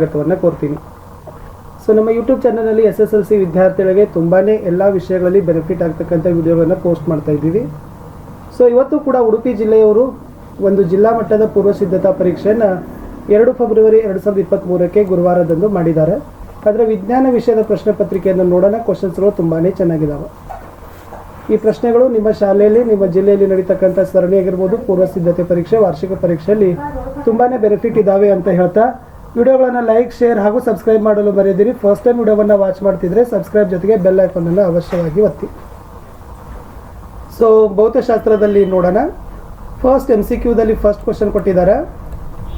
ಸ್ವಾಗತವನ್ನು ಕೋರ್ತೀನಿ. ಸೊ ನಮ್ಮ ಯೂಟ್ಯೂಬ್ ಚಾನಲಲ್ಲಿ SSLC ವಿದ್ಯಾರ್ಥಿಗಳಿಗೆ ತುಂಬಾ ಎಲ್ಲ ವಿಷಯಗಳಲ್ಲಿ ಬೆನಿಫಿಟ್ ಆಗ್ತಕ್ಕಂಥ ವಿಡಿಯೋಗಳನ್ನು ಪೋಸ್ಟ್ ಮಾಡ್ತಾ ಇದ್ದೀವಿ. ಸೊ ಇವತ್ತು ಕೂಡ ಉಡುಪಿ ಜಿಲ್ಲೆಯವರು ಒಂದು ಜಿಲ್ಲಾ ಮಟ್ಟದ ಪೂರ್ವ ಸಿದ್ಧತಾ ಪರೀಕ್ಷೆಯನ್ನು 2 ಫೆಬ್ರವರಿ 2023ಕ್ಕೆ ಗುರುವಾರದಂದು ಮಾಡಿದ್ದಾರೆ. ಅದರ ವಿಜ್ಞಾನ ವಿಷಯದ ಪ್ರಶ್ನೆ ಪತ್ರಿಕೆಯನ್ನು ನೋಡೋಣ. ಕ್ವಶನ್ಸ್ಗಳು ತುಂಬಾ ಚೆನ್ನಾಗಿದ್ದಾವೆ. ಈ ಪ್ರಶ್ನೆಗಳು ನಿಮ್ಮ ಶಾಲೆಯಲ್ಲಿ ನಿಮ್ಮ ಜಿಲ್ಲೆಯಲ್ಲಿ ನಡೀತಕ್ಕಂಥ ಸರಣಿ ಆಗಿರ್ಬೋದು, ಪೂರ್ವ ಸಿದ್ಧತೆ ಪರೀಕ್ಷೆ, ವಾರ್ಷಿಕ ಪರೀಕ್ಷೆಯಲ್ಲಿ ತುಂಬಾ ಬೆನಿಫಿಟ್ ಇದ್ದಾವೆ ಅಂತ ಹೇಳ್ತಾ ವಿಡಿಯೋಗಳನ್ನು ಲೈಕ್, ಶೇರ್ ಹಾಗೂ ಸಬ್ಸ್ಕ್ರೈಬ್ ಮಾಡಲು ಮರೆಯದಿರಿ. ಫಸ್ಟ್ ಟೈಮ್ ವಿಡಿಯೋವನ್ನು ವಾಚ್ ಮಾಡ್ತಿದ್ರೆ ಸಬ್ಸ್ಕ್ರೈಬ್ ಜೊತೆಗೆ ಬೆಲ್ ಐಕಾನನ್ನು ಅವಶ್ಯವಾಗಿ ಒತ್ತಿ. ಸೊ ಭೌತಶಾಸ್ತ್ರದಲ್ಲಿ ನೋಡೋಣ. ಫಸ್ಟ್ MCQದಲ್ಲಿ ಫಸ್ಟ್ ಕ್ವಶನ್ ಕೊಟ್ಟಿದ್ದಾರೆ.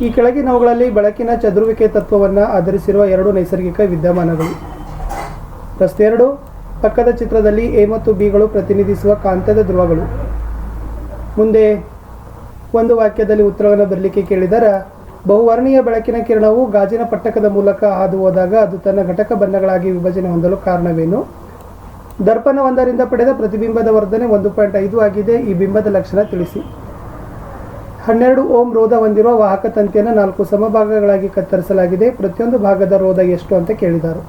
ಈ ಕೆಳಗಿನವುಗಳಲ್ಲಿ ಬೆಳಕಿನ ಚದುರುವಿಕೆ ತತ್ವವನ್ನು ಆಧರಿಸಿರುವ 2 ನೈಸರ್ಗಿಕ ವಿದ್ಯಮಾನಗಳು. ಪ್ರಶ್ನೆ 2, ಪಕ್ಕದ ಚಿತ್ರದಲ್ಲಿ A ಮತ್ತು Bಗಳು ಪ್ರತಿನಿಧಿಸುವ ಕಾಂತದ ಧ್ರುವಗಳು. ಮುಂದೆ ಒಂದು ವಾಕ್ಯದಲ್ಲಿ ಉತ್ತರವನ್ನು ಬರಲಿಕ್ಕೆ ಕೇಳಿದರೆ, ಬಹುವರ್ಣೀಯ ಬೆಳಕಿನ ಕಿರಣವು ಗಾಜಿನ ಪಟ್ಟಕದ ಮೂಲಕ ಹಾದು ಹೋದಾಗ ಅದು ತನ್ನ ಘಟಕ ಬಣ್ಣಗಳಾಗಿ ವಿಭಜನೆ ಹೊಂದಲು ಕಾರಣವೇನು? ದರ್ಪಣ ಒಂದರಿಂದ ಪಡೆದ ಪ್ರತಿಬಿಂಬದ ವರ್ಧನೆ 1.5 ಆಗಿದೆ. ಈ ಬಿಂಬದ ಲಕ್ಷಣ ತಿಳಿಸಿ. 12 ಓಂ ರೋಧ ಹೊಂದಿರುವ ವಾಹಕ ತಂತಿಯನ್ನು 4 ಸಮಭಾಗಗಳಾಗಿ ಕತ್ತರಿಸಲಾಗಿದೆ. ಪ್ರತಿಯೊಂದು ಭಾಗದ ರೋಧ ಎಷ್ಟು ಅಂತ ಕೇಳಿದ್ದಾರೆ.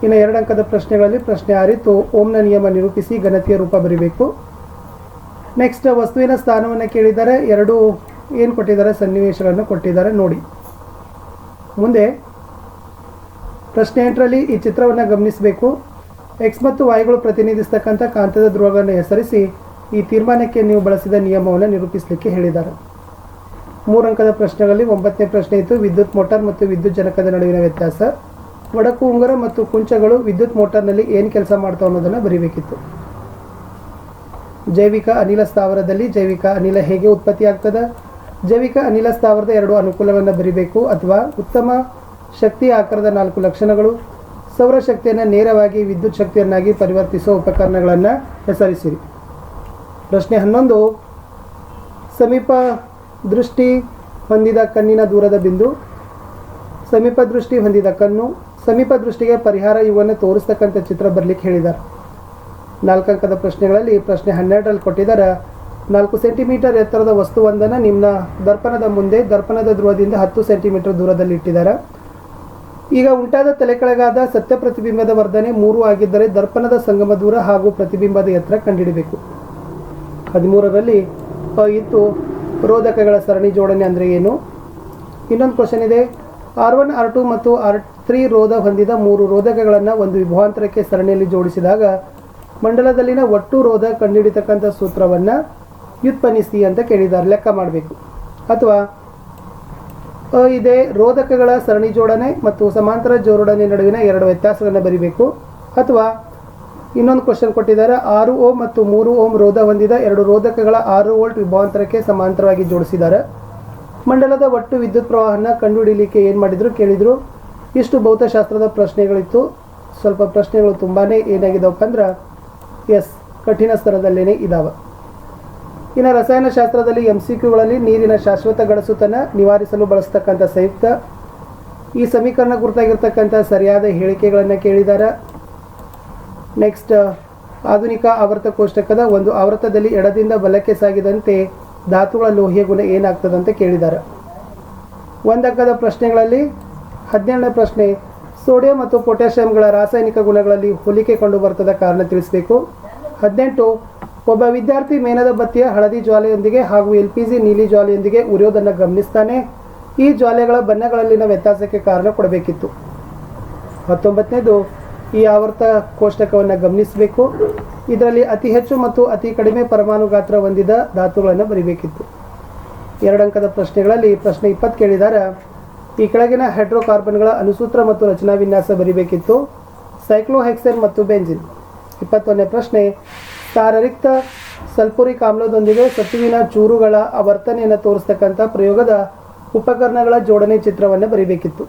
ಇನ್ನು 2 ಅಂಕದ ಪ್ರಶ್ನೆಗಳಲ್ಲಿ ಪ್ರಶ್ನೆ 6 ಓಂನ ನಿಯಮ ನಿರೂಪಿಸಿ, ಘನತೆಯ ರೂಪ ಬರೀಬೇಕು. ನೆಕ್ಸ್ಟ್ ವಸ್ತುವಿನ ಸ್ಥಾನವನ್ನು ಕೇಳಿದ್ದಾರೆ. 2 ಏನು ಕೊಟ್ಟಿದ್ದಾರೆ, ಸನ್ನಿವೇಶಗಳನ್ನು ಕೊಟ್ಟಿದ್ದಾರೆ ನೋಡಿ. ಮುಂದೆ ಪ್ರಶ್ನೆ 8ರಲ್ಲಿ ಈ ಚಿತ್ರವನ್ನು ಗಮನಿಸಬೇಕು. X ಮತ್ತು Yಗಳು ಪ್ರತಿನಿಧಿಸ್ತಕ್ಕಂಥ ಕಾಂತದ ಧ್ರುವಗಳನ್ನು ಹೆಸರಿಸಿ. ಈ ತೀರ್ಮಾನಕ್ಕೆ ನೀವು ಬಳಸಿದ ನಿಯಮವನ್ನು ನಿರೂಪಿಸಲಿಕ್ಕೆ ಹೇಳಿದ್ದಾರೆ. 3 ಅಂಕದ ಪ್ರಶ್ನೆಗಳಲ್ಲಿ 9ನೇ ಪ್ರಶ್ನೆ ಇತ್ತು, ವಿದ್ಯುತ್ ಮೋಟಾರ್ ಮತ್ತು ವಿದ್ಯುತ್ ಜನಕದ ನಡುವಿನ ವ್ಯತ್ಯಾಸ. ಒಡಕು ಉಂಗುರ ಮತ್ತು ಕುಂಚಗಳು ವಿದ್ಯುತ್ ಮೋಟಾರ್ನಲ್ಲಿ ಏನು ಕೆಲಸ ಮಾಡ್ತಾವೆ ಅನ್ನೋದನ್ನು ಬರೀಬೇಕಿತ್ತು. ಜೈವಿಕ ಅನಿಲ ಸ್ಥಾವರದಲ್ಲಿ ಜೈವಿಕ ಅನಿಲ ಹೇಗೆ ಉತ್ಪತ್ತಿ ಆಗ್ತದೆ? ಜೈವಿಕ ಅನಿಲ ಸ್ಥಾವರದ 2 ಅನುಕೂಲಗಳನ್ನು ಬರೀಬೇಕು. ಅಥವಾ ಉತ್ತಮ ಶಕ್ತಿ ಆಕಾರದ 4 ಲಕ್ಷಣಗಳು. ಸೌರಶಕ್ತಿಯನ್ನು ನೇರವಾಗಿ ವಿದ್ಯುತ್ ಶಕ್ತಿಯನ್ನಾಗಿ ಪರಿವರ್ತಿಸುವ ಉಪಕರಣಗಳನ್ನು ಹೆಸರಿಸಿರಿ. ಪ್ರಶ್ನೆ 11, ಸಮೀಪ ದೃಷ್ಟಿ ಹೊಂದಿದ ಕಣ್ಣಿನ ದೂರದ ಬಿಂದು. ಸಮೀಪ ದೃಷ್ಟಿ ಹೊಂದಿದ ಕಣ್ಣು. ಸಮೀಪ ದೃಷ್ಟಿಗೆ ಪರಿಹಾರ ಇವನ್ನು ತೋರಿಸ್ತಕ್ಕಂಥ ಚಿತ್ರ ಬರಲಿಕ್ಕೆ ಹೇಳಿದ್ದಾರೆ. 4 ಅಂಕದ ಪ್ರಶ್ನೆಗಳಲ್ಲಿ ಪ್ರಶ್ನೆ 12ರಲ್ಲಿ ಕೊಟ್ಟಿದ್ದಾರೆ, 4 ಸೆಂಟಿಮೀಟರ್ ಎತ್ತರದ ವಸ್ತುವೊಂದನ್ನು ನಿಮ್ಮ ದರ್ಪಣದ ಮುಂದೆ ದರ್ಪಣದ ಧ್ರುವದಿಂದ 10 ಸೆಂಟಿಮೀಟರ್ ದೂರದಲ್ಲಿ ಇಟ್ಟಿದ್ದಾರೆ. ಈಗ ಉಂಟಾದ ತಲೆಕೆಳಗಾದ ಸತ್ಯ ಪ್ರತಿಬಿಂಬದ ವರ್ಧನೆ 3 ಆಗಿದ್ದರೆ ದರ್ಪಣದ ಸಂಗಮ ದೂರ ಹಾಗೂ ಪ್ರತಿಬಿಂಬದ ಎತ್ತರ ಕಂಡುಹಿಡಬೇಕು. 13ರಲ್ಲಿ ಇತ್ತು ರೋಧಕಗಳ ಸರಣಿ ಜೋಡಣೆ ಅಂದರೆ ಏನು? ಇನ್ನೊಂದು ಕ್ವಶನ್ ಇದೆ, R1 R2 ಮತ್ತು R3 ರೋಧ ಹೊಂದಿದ 3 ರೋಧಕಗಳನ್ನು ಒಂದು ವಿಭವಾಂತರಕ್ಕೆ ಸರಣಿಯಲ್ಲಿ ಜೋಡಿಸಿದಾಗ ಮಂಡಲದಲ್ಲಿನ ಒಟ್ಟು ರೋಧ ಕಂಡುಹಿಡಿತಕ್ಕಂಥ ಸೂತ್ರವನ್ನು ವ್ಯುತ್ಪನ್ನಿಸಿ ಅಂತ ಕೇಳಿದ್ದಾರೆ. ಲೆಕ್ಕ ಮಾಡಬೇಕು. ಅಥವಾ ಇದೆ ರೋಧಕಗಳ ಸರಣಿ ಜೋಡಣೆ ಮತ್ತು ಸಮಾಂತರ ಜೋಡಣೆ ನಡುವಿನ 2 ವ್ಯತ್ಯಾಸಗಳನ್ನು ಬರೀಬೇಕು. ಅಥವಾ ಇನ್ನೊಂದು ಕ್ವಶನ್ ಕೊಟ್ಟಿದ್ದಾರೆ, 6 ಓಂ ಮತ್ತು 3 ಓಂ ರೋಧ ಹೊಂದಿದ 2 ರೋಧಕಗಳ 6 ವೋಲ್ಟ್ ವಿಭವಾಂತರಕ್ಕೆ ಸಮಾಂತರವಾಗಿ ಜೋಡಿಸಿದ್ದಾರೆ. ಮಂಡಲದ ಒಟ್ಟು ವಿದ್ಯುತ್ ಪ್ರವಾಹನ ಕಂಡುಹಿಡಿಯಲಿಕ್ಕೆ ಏನು ಮಾಡಿದ್ರು ಕೇಳಿದರು. ಇಷ್ಟು ಭೌತಶಾಸ್ತ್ರದ ಪ್ರಶ್ನೆಗಳಿತ್ತು. ಸ್ವಲ್ಪ ಪ್ರಶ್ನೆಗಳು ತುಂಬಾ ಏನಾಗಿದ್ದಾವಪ್ಪ ಅಂದ್ರೆ ಕಠಿಣ ಸ್ತರದಲ್ಲೇ ಇದ್ದಾವೆ. ಇನ್ನು ರಸಾಯನಶಾಸ್ತ್ರದಲ್ಲಿ MCQಗಳಲ್ಲಿ ನೀರಿನ ಶಾಶ್ವತ ಗಡಸುತನ ನಿವಾರಿಸಲು ಬಳಸ್ತಕ್ಕಂಥ ಸಂಯುಕ್ತ. ಈ ಸಮೀಕರಣ ಗುರುತಾಗಿರ್ತಕ್ಕಂಥ ಸರಿಯಾದ ಹೇಳಿಕೆಗಳನ್ನು ಕೇಳಿದ್ದಾರೆ. ನೆಕ್ಸ್ಟ್ ಆಧುನಿಕ ಆವರ್ತ ಕೋಷ್ಟಕದ ಒಂದು ಆವರ್ತದಲ್ಲಿ ಎಡದಿಂದ ಬಲಕ್ಕೆ ಸಾಗಿದಂತೆ ಧಾತುಗಳ ಲೋಹೀಯ ಗುಣ ಏನಾಗ್ತದಂತ ಕೇಳಿದ್ದಾರೆ. 1 ಅಂಕದ ಪ್ರಶ್ನೆಗಳಲ್ಲಿ 17ನೇ ಪ್ರಶ್ನೆ, ಸೋಡಿಯಂ ಮತ್ತು ಪೊಟ್ಯಾಷಿಯಂಗಳ ರಾಸಾಯನಿಕ ಗುಣಗಳಲ್ಲಿ ಹೋಲಿಕೆ ಕಂಡು ಬರ್ತದ ಕಾರಣ ತಿಳಿಸಬೇಕು. 18, ಒಬ್ಬ ವಿದ್ಯಾರ್ಥಿ ಮೇಣದ ಬತ್ತಿಯ ಹಳದಿ ಜ್ವಾಲೆಯೊಂದಿಗೆ ಹಾಗೂ LPG ನೀಲಿ ಜ್ವಾಲೆಯೊಂದಿಗೆ ಉರಿಯೋದನ್ನು ಗಮನಿಸ್ತಾನೆ. ಈ ಜ್ವಾಲೆಗಳ ಬಣ್ಣಗಳಲ್ಲಿನ ವ್ಯತ್ಯಾಸಕ್ಕೆ ಕಾರಣ ಕೊಡಬೇಕಿತ್ತು. 19ನೇದು, ಈ ಆವರ್ತ ಕೋಷ್ಟಕವನ್ನು ಗಮನಿಸಬೇಕು. ಇದರಲ್ಲಿ ಅತಿ ಹೆಚ್ಚು ಮತ್ತು ಅತಿ ಕಡಿಮೆ ಪರಮಾಣು ಗಾತ್ರ ಹೊಂದಿದ ಧಾತುಗಳನ್ನು ಬರೀಬೇಕಿತ್ತು. 2 ಅಂಕದ ಪ್ರಶ್ನೆಗಳಲ್ಲಿ ಪ್ರಶ್ನೆ 20 ಕೇಳಿದ್ದಾರೆ. ಈ ಕೆಳಗಿನ ಹೈಡ್ರೋಕಾರ್ಬನ್ಗಳ ಅನುಸೂತ್ರ ಮತ್ತು ರಚನಾ ವಿನ್ಯಾಸ ಬರೀಬೇಕಿತ್ತು. ಸೈಕ್ಲೋಹೆಕ್ಸೇನ್ ಮತ್ತು ಬೆಂಜಿನ್. 21ನೇ ಪ್ರಶ್ನೆ, ಸಾರರಿಕ್ತ ಸಲ್ಫ್ಯೂರಿಕ್ ಆಮ್ಲದೊಂದಿಗೆ ಸತುವಿನ ಚೂರುಗಳ ವರ್ತನೆಯನ್ನು ತೋರಿಸ್ತಕ್ಕಂಥ ಪ್ರಯೋಗದ ಉಪಕರಣಗಳ ಜೋಡಣೆ ಚಿತ್ರವನ್ನು ಬರೀಬೇಕಿತ್ತು.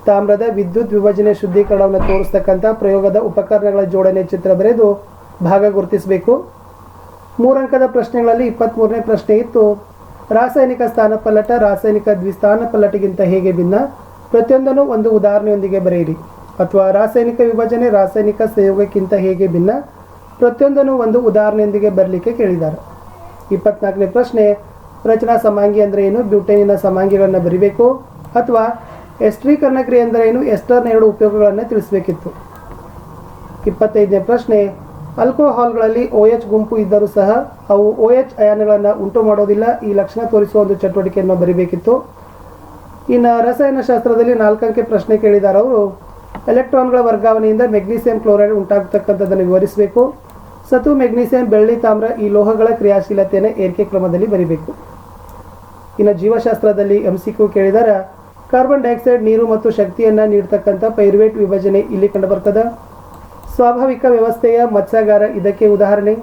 ತಾಮ್ರದ ವಿದ್ಯುತ್ ವಿಭಜನೆ ಶುದ್ಧೀಕರಣವನ್ನು ತೋರಿಸ್ತಕ್ಕಂಥ ಪ್ರಯೋಗದ ಉಪಕರಣಗಳ ಜೋಡಣೆ ಚಿತ್ರ ಬರೆದು ಭಾಗ ಗುರುತಿಸಬೇಕು. 3 ಅಂಕದ ಪ್ರಶ್ನೆಗಳಲ್ಲಿ 23ನೇ ಪ್ರಶ್ನೆ ಇತ್ತು, ರಾಸಾಯನಿಕ ಸ್ಥಾನಪಲ್ಲಟ ರಾಸಾಯನಿಕ ದ್ವಿಸ್ಥಾನಪಲ್ಲಟಗಿಂತ ಹೇಗೆ ಭಿನ್ನ? ಪ್ರತಿಯೊಂದನ್ನು ಒಂದು ಉದಾಹರಣೆಯೊಂದಿಗೆ ಬರೆಯಿರಿ. ಅಥವಾ ರಾಸಾಯನಿಕ ವಿಭಜನೆ ರಾಸಾಯನಿಕ ಸಂಯೋಗಕ್ಕಿಂತ ಹೇಗೆ ಭಿನ್ನ? ಪ್ರತಿಯೊಂದನ್ನು ಒಂದು ಉದಾಹರಣೆಯೊಂದಿಗೆ ಬರಲಿಕ್ಕೆ ಕೇಳಿದ್ದಾರೆ. 24ನೇ ಪ್ರಶ್ನೆ, ರಚನಾ ಸಮಾಂಗಿ ಅಂದರೆ ಏನು? ಬ್ಯೂಟೇನಿನ ಸಮಾಂಗಿಗಳನ್ನು ಬರಿಬೇಕು. ಅಥವಾ ಎಸ್ಟ್ರೀಕರಣ ಕ್ರಿಯೆ ಎಂದರೇನು, ಎಸ್ಟರ್ನ ಎರಡು ಉಪಯೋಗಗಳನ್ನು ತಿಳಿಸಬೇಕಿತ್ತು. 25ನೇ ಪ್ರಶ್ನೆ, ಆಲ್ಕೋಹಾಲ್ಗಳಲ್ಲಿ OH ಗುಂಪು ಇದ್ದರೂ ಸಹ ಅವು OH ಅಯಾನುಗಳನ್ನು ಉಂಟು ಮಾಡೋದಿಲ್ಲ. ಈ ಲಕ್ಷಣ ತೋರಿಸುವ ಒಂದು ಚಟುವಟಿಕೆಯನ್ನು ಬರೀಬೇಕಿತ್ತು. ಇನ್ನು ರಸಾಯನಶಾಸ್ತ್ರದಲ್ಲಿ 4 ಅಂಕೆ ಪ್ರಶ್ನೆ ಕೇಳಿದ್ದಾರೆ ಅವರು. ಎಲೆಕ್ಟ್ರಾನ್ಗಳ ವರ್ಗಾವಣೆಯಿಂದ ಮೆಗ್ನೀಸಿಯಂ ಕ್ಲೋರೈಡ್ ಉಂಟಾಗತಕ್ಕಂಥದ್ದನ್ನು ವಿವರಿಸಬೇಕು. ಸತು, ಮೆಗ್ನೀಸಿಯಂ, ಬೆಳ್ಳಿ, ತಾಮ್ರ ಈ ಲೋಹಗಳ ಕ್ರಿಯಾಶೀಲತೆಯನ್ನು ಏರಿಕೆ ಕ್ರಮದಲ್ಲಿ ಬರೀಬೇಕು. ಇನ್ನು ಜೀವಶಾಸ್ತ್ರದಲ್ಲಿ MCQ ಕೇಳಿದರೆ ಕಾರ್ಬನ್ ಡೈಆಕ್ಸೈಡ್, ನೀರು ಮತ್ತು ಶಕ್ತಿಯನ್ನು ನೀಡತಕ್ಕಂಥ ಪೈರುವೇಟ್ ವಿಭಜನೆ ಇಲ್ಲಿ ಕಂಡುಬರ್ತದೆ. ಸ್ವಾಭಾವಿಕ ವ್ಯವಸ್ಥೆಯ ಮತ್ಸ್ಯಾಗಾರ ಇದಕ್ಕೆ ಉದಾಹರಣೆ.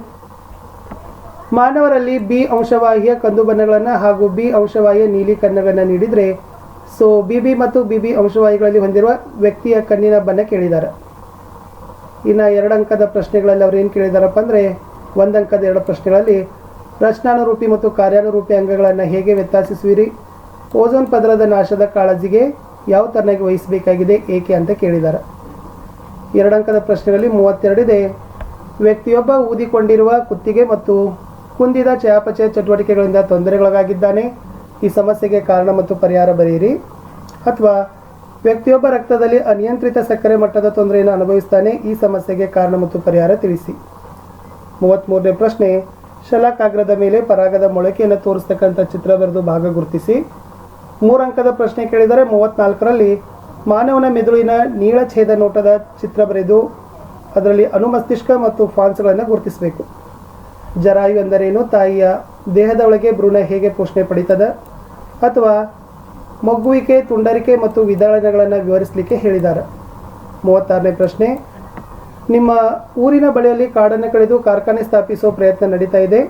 ಮಾನವರಲ್ಲಿ B ಅಂಶವಾಹಿಯ ಕಂದು ಬಣ್ಣಗಳನ್ನು ಹಾಗೂ B ಅಂಶವಾಹಿಯ ನೀಲಿ ಕಣ್ಣುಗಳನ್ನು ನೀಡಿದರೆ BB ಮತ್ತು BB ಅಂಶವಾಹಿಗಳಲ್ಲಿ ಹೊಂದಿರುವ ವ್ಯಕ್ತಿಯ ಕಣ್ಣಿನ ಬಣ್ಣ ಕೇಳಿದ್ದಾರೆ. ಇನ್ನು 2 ಅಂಕದ ಪ್ರಶ್ನೆಗಳಲ್ಲಿ ಅವ್ರು ಏನು ಕೇಳಿದಾರಪ್ಪ ಅಂದರೆ 1 ಅಂಕದ 2 ಪ್ರಶ್ನೆಗಳಲ್ಲಿ ರಚನಾನುರೂಪಿ ಮತ್ತು ಕಾರ್ಯಾನುರೂಪಿ ಅಂಗಗಳನ್ನು ಹೇಗೆ ವ್ಯತ್ಯಾಸಿಸುವಿರಿ, ಓಝೋನ್ ಪದರದ ನಾಶದ ಕಾಳಜಿಗೆ ಯಾವ ತರನಾಗಿ ವಹಿಸಬೇಕಾಗಿದೆ, ಏಕೆ ಅಂತ ಕೇಳಿದ್ದಾರೆ. 2 ಅಂಕದ ಪ್ರಶ್ನೆಗಳಲ್ಲಿ 32 ಇದೆ. ವ್ಯಕ್ತಿಯೊಬ್ಬ ಊದಿಕೊಂಡಿರುವ ಕುತ್ತಿಗೆ ಮತ್ತು ಕುಂದಿದ ಚಯಾಪಚಯ ಚಟುವಟಿಕೆಗಳಿಂದ ತೊಂದರೆಗೊಳಗಾಗಿದ್ದಾನೆ. ಈ ಸಮಸ್ಯೆಗೆ ಕಾರಣ ಮತ್ತು ಪರಿಹಾರ ಬರೆಯಿರಿ. ಅಥವಾ ವ್ಯಕ್ತಿಯೊಬ್ಬ ರಕ್ತದಲ್ಲಿ ಅನಿಯಂತ್ರಿತ ಸಕ್ಕರೆ ಮಟ್ಟದ ತೊಂದರೆಯನ್ನು ಅನುಭವಿಸ್ತಾನೆ. ಈ ಸಮಸ್ಯೆಗೆ ಕಾರಣ ಮತ್ತು ಪರಿಹಾರ ತಿಳಿಸಿ. 33ನೇ ಪ್ರಶ್ನೆ, ಶಲಾಕಾಗ್ರದ ಮೇಲೆ ಪರಾಗದ ಮೊಳಕೆಯನ್ನು ತೋರಿಸ್ತಕ್ಕಂಥ ಚಿತ್ರ ಬರೆದು ಭಾಗ ಗುರುತಿಸಿ. 3 ಅಂಕದ ಪ್ರಶ್ನೆ ಕೇಳಿದರೆ 34ರಲ್ಲಿ ಮಾನವನ ಮೆದುಳಿನ ನೀಳಛೇದ ನೋಟದ ಚಿತ್ರ ಬರೆದು ಅದರಲ್ಲಿ ಅನುಮಸ್ತಿಷ್ಕ ಮತ್ತು ಫಾನ್ಸ್ಗಳನ್ನು ಗುರುತಿಸಬೇಕು. ಜರಾಯು ಎಂದರೇನು, ತಾಯಿಯ ದೇಹದ ಒಳಗೆ ಭ್ರೂಣ ಹೇಗೆ ಪೋಷಣೆ ಪಡೀತದ, ಅಥವಾ ಮೊಗ್ಗುವಿಕೆ, ತುಂಡರಿಕೆ ಮತ್ತು ವಿದಳನಗಳನ್ನು ವಿವರಿಸಲಿಕ್ಕೆ ಹೇಳಿದ್ದಾರೆ. 36ನೇ ಪ್ರಶ್ನೆ, ನಿಮ್ಮ ಊರಿನ ಬಳಿಯಲ್ಲಿ ಕಾಡನ್ನು ಕಡಿದು ಕಾರ್ಖಾನೆ ಸ್ಥಾಪಿಸುವ ಪ್ರಯತ್ನ ನಡೀತಾ ಇದೆ.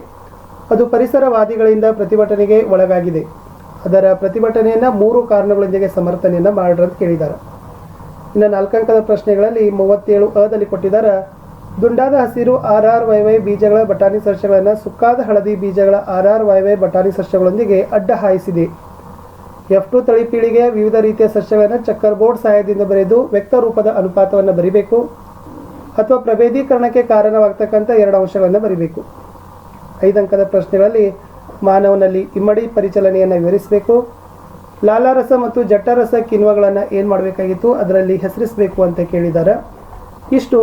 ಅದು ಪರಿಸರವಾದಿಗಳಿಂದ ಪ್ರತಿಭಟನೆಗೆ ಒಳಗಾಗಿದೆ. ಅದರ ಪ್ರತಿಭಟನೆಯನ್ನು 3 ಕಾರಣಗಳೊಂದಿಗೆ ಸಮರ್ಥನೆಯನ್ನು ಮಾಡ್ರಿ ಅಂತ ಕೇಳಿದ್ದಾರೆ. ಇನ್ನು 4 ಅಂಕದ ಪ್ರಶ್ನೆಗಳಲ್ಲಿ 37 ಅದಲ್ಲಿ ಕೊಟ್ಟಿದ್ದಾರೆ. ದುಂಡಾದ ಹಸಿರು RRYY ಬೀಜಗಳ ಬಟಾಣಿ ಸಸ್ಯಗಳನ್ನು ಸುಕ್ಕಾದ ಹಳದಿ ಬೀಜಗಳ RRYY ಬಟಾಣಿ ಸಸ್ಯಗಳೊಂದಿಗೆ ಅಡ್ಡ ಹಾಯಿಸಿದೆ. F2 ತಳಿ ಪೀಳಿಗೆಯ ವಿವಿಧ ರೀತಿಯ ಸಸ್ಯಗಳನ್ನು ಚಕ್ಕರ್ ಬೋರ್ಡ್ ಸಹಾಯದಿಂದ ಬರೆದು ವ್ಯಕ್ತ ರೂಪದ ಅನುಪಾತವನ್ನು ಬರಿಬೇಕು. ಅಥವಾ ಪ್ರಭೇದೀಕರಣಕ್ಕೆ ಕಾರಣವಾಗತಕ್ಕಂಥ 2 ಅಂಶಗಳನ್ನು ಬರಿಬೇಕು. 5 ಅಂಕದ ಪ್ರಶ್ನೆಗಳಲ್ಲಿ ಮಾನವನಲ್ಲಿ ಇಮ್ಮಡಿ ಪರಿಚಲನೆಯನ್ನು ವಿವರಿಸಬೇಕು. ಲಾಲಾರಸ ಮತ್ತು ಜಠರಸ ಕಿಣ್ವಗಳನ್ನು ಏನು ಮಾಡಬೇಕಾಗಿತ್ತು, ಅದರಲ್ಲಿ ಹೆಸರಿಸಬೇಕು ಅಂತ ಕೇಳಿದ್ದಾರೆ. ಇಷ್ಟು